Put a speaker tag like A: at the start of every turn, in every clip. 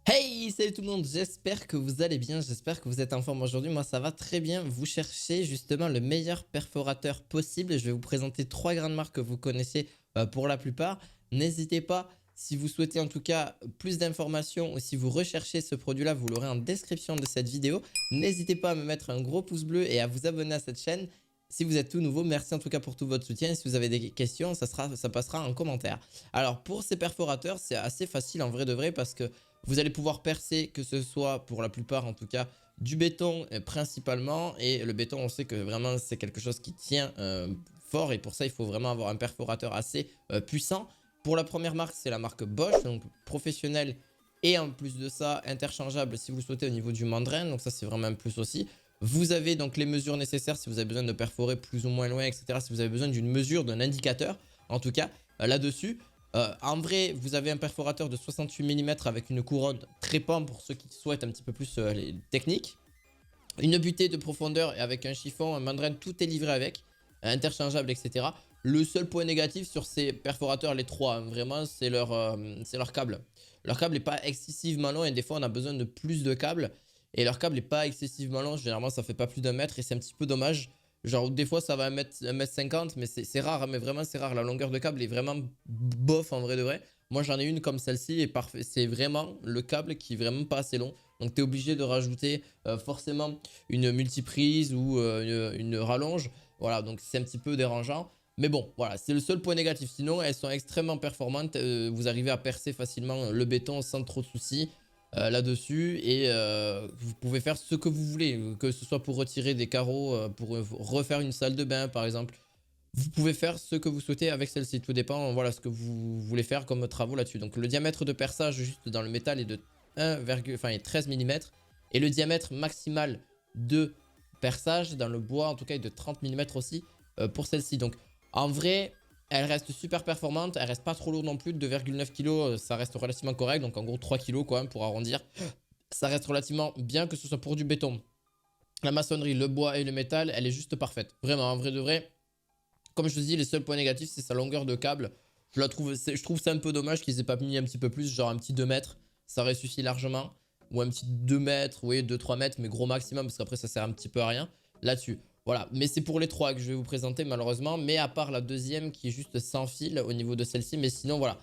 A: Hey, salut tout le monde, j'espère que vous allez bien, j'espère que vous êtes en forme aujourd'hui. Moi ça va très bien, vous cherchez justement le meilleur perforateur possible. Je vais vous présenter trois grandes marques que vous connaissez pour la plupart. N'hésitez pas, si vous souhaitez en tout cas plus d'informations ou si vous recherchez ce produit là, vous l'aurez en description de cette vidéo. N'hésitez pas à me mettre un gros pouce bleu et à vous abonner à cette chaîne. Si vous êtes tout nouveau, merci en tout cas pour tout votre soutien. Si vous avez des questions, ça passera en commentaire. Alors pour ces perforateurs, c'est assez facile en vrai de vrai parce que vous allez pouvoir percer, que ce soit pour la plupart en tout cas du béton principalement. Et le béton, on sait que vraiment c'est quelque chose qui tient fort et pour ça il faut vraiment avoir un perforateur assez puissant. Pour la première marque, c'est la marque Bosch, donc professionnelle et en plus de ça interchangeable si vous le souhaitez au niveau du mandrin. Donc ça c'est vraiment un plus aussi. Vous avez donc les mesures nécessaires si vous avez besoin de perforer plus ou moins loin, etc. Si vous avez besoin d'une mesure, d'un indicateur, en tout cas là-dessus. En vrai, vous avez un perforateur de 68 mm avec une couronne trépan pour ceux qui souhaitent un petit peu plus les techniques. Une butée de profondeur et avec un chiffon, un mandrin, tout est livré avec, interchangeable, etc. Le seul point négatif sur ces perforateurs, les trois, hein, vraiment, c'est leur câble. Leur câble n'est pas excessivement long et des fois on a besoin de plus de câbles. Et leur câble n'est pas excessivement long, généralement ça fait pas plus d'1 mètre et c'est un petit peu dommage. Genre des fois ça va 1 m 50 mais c'est rare, hein, mais vraiment c'est rare. La longueur de câble est vraiment bof en vrai de vrai. Moi j'en ai une comme celle-ci et parfait. C'est vraiment le câble qui est vraiment pas assez long. Donc tu es obligé de rajouter forcément une multiprise ou une rallonge. Voilà, donc c'est un petit peu dérangeant. Mais bon, voilà, c'est le seul point négatif. Sinon, elles sont extrêmement performantes. Vous arrivez à percer facilement le béton sans trop de soucis là-dessus. Et vous pouvez faire ce que vous voulez. Que ce soit pour retirer des carreaux, pour refaire une salle de bain par exemple. Vous pouvez faire ce que vous souhaitez avec celle-ci. Tout dépend, voilà, ce que vous voulez faire comme travaux là-dessus. Donc le diamètre de perçage juste dans le métal est de 13 mm. Et le diamètre maximal de perçage dans le bois, en tout cas, est de 30 mm aussi pour celle-ci. Donc en vrai, elle reste super performante. Elle reste pas trop lourde non plus. 2,9 kg, ça reste relativement correct. Donc en gros 3 kg quoi, pour arrondir. Ça reste relativement bien, que ce soit pour du béton, la maçonnerie, le bois et le métal. Elle est juste parfaite. Vraiment, en vrai de vrai. Comme je vous dis, les seuls points négatifs, c'est sa longueur de câble. Je trouve ça un peu dommage qu'ils aient pas mis un petit peu plus, genre un petit 2 mètres. Ça aurait suffi largement. Ou un petit 2 mètres, oui, 2-3 mètres, mais gros maximum, parce qu'après, ça sert un petit peu à rien là-dessus. Voilà, mais c'est pour les trois que je vais vous présenter, malheureusement. Mais à part la deuxième, qui est juste sans fil au niveau de celle-ci. Mais sinon, voilà.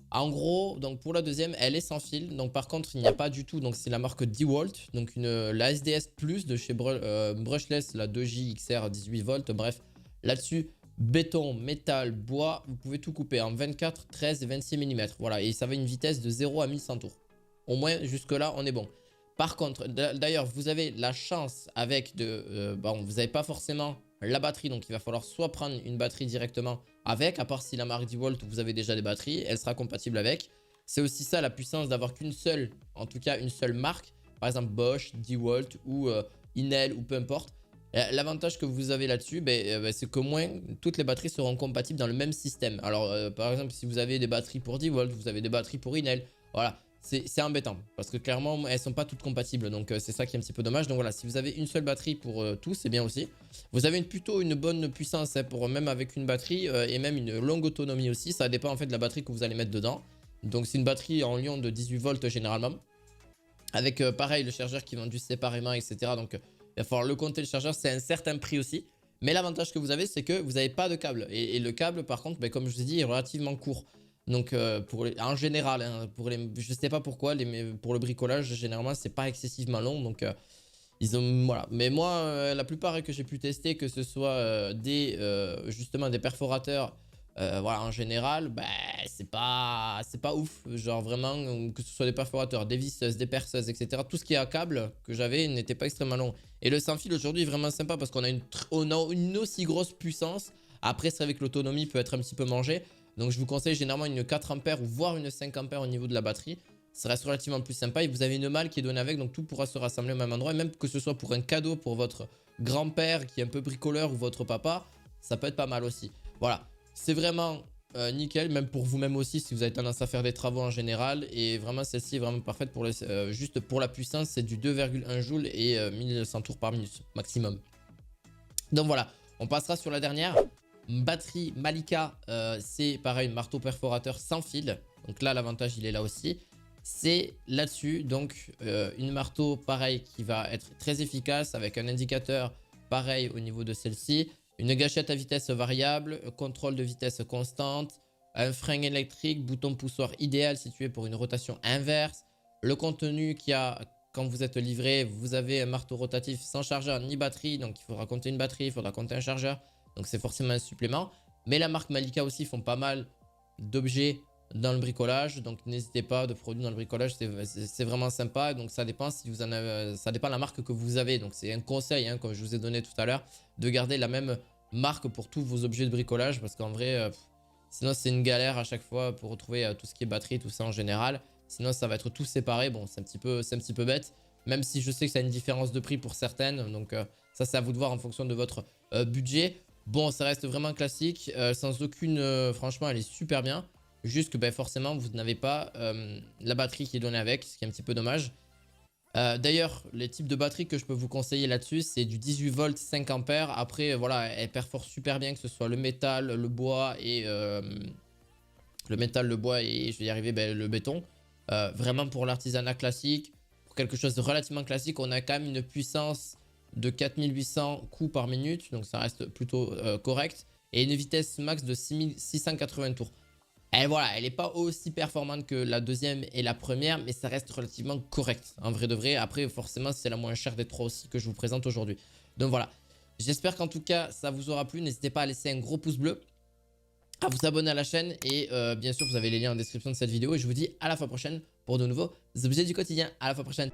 A: En gros, donc pour la deuxième, elle est sans fil. Donc par contre, il n'y a pas du tout. Donc c'est la marque DeWalt. Donc la SDS Plus de chez Brushless, la 2J XR 18 volts. Bref, là-dessus, béton, métal, bois, vous pouvez tout couper en 24, 13 et 26 mm. Voilà, et ça va une vitesse de 0 à 1100 tours. Au moins, jusque-là, on est bon. Par contre, d'ailleurs, vous avez la chance avec de... bon, vous n'avez pas forcément la batterie, donc il va falloir soit prendre une batterie directement avec, à part si la marque DeWalt, vous avez déjà des batteries, elle sera compatible avec. C'est aussi ça la puissance d'avoir qu'une seule, en tout cas une seule marque, par exemple Bosch, DeWalt ou Inel ou peu importe. L'avantage que vous avez là-dessus, c'est qu'au moins toutes les batteries seront compatibles dans le même système. Alors par exemple, si vous avez des batteries pour DeWalt, vous avez des batteries pour Inel, voilà. C'est embêtant parce que clairement elles sont pas toutes compatibles, donc c'est ça qui est un petit peu dommage. Donc voilà, si vous avez une seule batterie pour tout, c'est bien aussi. Vous avez plutôt une bonne puissance hein, pour même avec une batterie et même une longue autonomie aussi. Ça dépend en fait de la batterie que vous allez mettre dedans. Donc c'est une batterie en lion de 18 volts généralement, avec pareil le chargeur qui est vendu séparément, etc. Donc il va falloir le compter, le chargeur, c'est un certain prix aussi. Mais l'avantage que vous avez, c'est que vous n'avez pas de câble. Et le câble, par contre, comme je vous ai dit, est relativement court. Donc en général, hein, je sais pas pourquoi, pour le bricolage, généralement, c'est pas excessivement long. Donc ils ont, voilà. Mais moi, la plupart que j'ai pu tester, que ce soit justement des perforateurs, voilà, en général, c'est pas ouf. Genre vraiment, que ce soit des perforateurs, des visseuses, des perceuses, etc. Tout ce qui est à câble que j'avais n'était pas extrêmement long. Et le sans fil aujourd'hui est vraiment sympa parce qu'on a une aussi grosse puissance. Après, c'est vrai que l'autonomie peut être un petit peu mangée. Donc je vous conseille généralement une 4 ampères ou voire une 5 ampères au niveau de la batterie. Ça reste relativement plus sympa et vous avez une malle qui est donnée avec, donc tout pourra se rassembler au même endroit. Et même que ce soit pour un cadeau pour votre grand-père qui est un peu bricoleur ou votre papa, ça peut être pas mal aussi. Voilà, c'est vraiment nickel, même pour vous-même aussi si vous avez tendance à faire des travaux en général. Et vraiment celle-ci est vraiment parfaite pour juste pour la puissance, c'est du 2,1 joules et 1100 tours par minute maximum. Donc voilà, on passera sur la dernière. Batterie Malika, c'est pareil, marteau perforateur sans fil. Donc là, l'avantage, il est là aussi. c'est là-dessus. Donc une marteau pareil qui va être très efficace avec un indicateur pareil au niveau de celle-ci. Une gâchette à vitesse variable, contrôle de vitesse constante, un frein électrique, bouton poussoir idéal situé pour une rotation inverse. Le contenu qu'il y a quand vous êtes livré, vous avez un marteau rotatif sans chargeur ni batterie. Donc il faudra compter une batterie, il faudra compter un chargeur. Donc c'est forcément un supplément. Mais la marque Malika aussi font pas mal d'objets dans le bricolage. Donc n'hésitez pas, de produits dans le bricolage, c'est vraiment sympa. Donc ça dépend si vous en avez, ça dépend de la marque que vous avez. Donc c'est un conseil, hein, comme je vous ai donné tout à l'heure, de garder la même marque pour tous vos objets de bricolage. Parce qu'en vrai, sinon c'est une galère à chaque fois pour retrouver tout ce qui est batterie, tout ça en général. Sinon ça va être tout séparé. Bon, c'est un petit peu bête. Même si je sais que ça a une différence de prix pour certaines. Donc ça c'est à vous de voir en fonction de votre budget. Bon, ça reste vraiment classique, sans aucune... franchement, elle est super bien. Juste que ben, forcément, vous n'avez pas la batterie qui est donnée avec, ce qui est un petit peu dommage. D'ailleurs, les types de batteries que je peux vous conseiller là-dessus, c'est du 18 volts 5 ampères. Après, voilà, elle perforent super bien, que ce soit le métal, le bois et... le métal, le bois et, je vais y arriver, ben, le béton. Vraiment pour l'artisanat classique, pour quelque chose de relativement classique, on a quand même une puissance de 4800 coups par minute, donc ça reste plutôt correct, et une vitesse max de 6680 tours. Et voilà, elle n'est pas aussi performante que la deuxième et la première, mais ça reste relativement correct, en vrai de vrai. Après, forcément, c'est la moins chère des trois aussi que je vous présente aujourd'hui. Donc voilà, j'espère qu'en tout cas, ça vous aura plu. N'hésitez pas à laisser un gros pouce bleu, à vous abonner à la chaîne, et bien sûr, vous avez les liens en description de cette vidéo. Et je vous dis à la fois prochaine pour de nouveaux objets du quotidien. À la fois prochaine.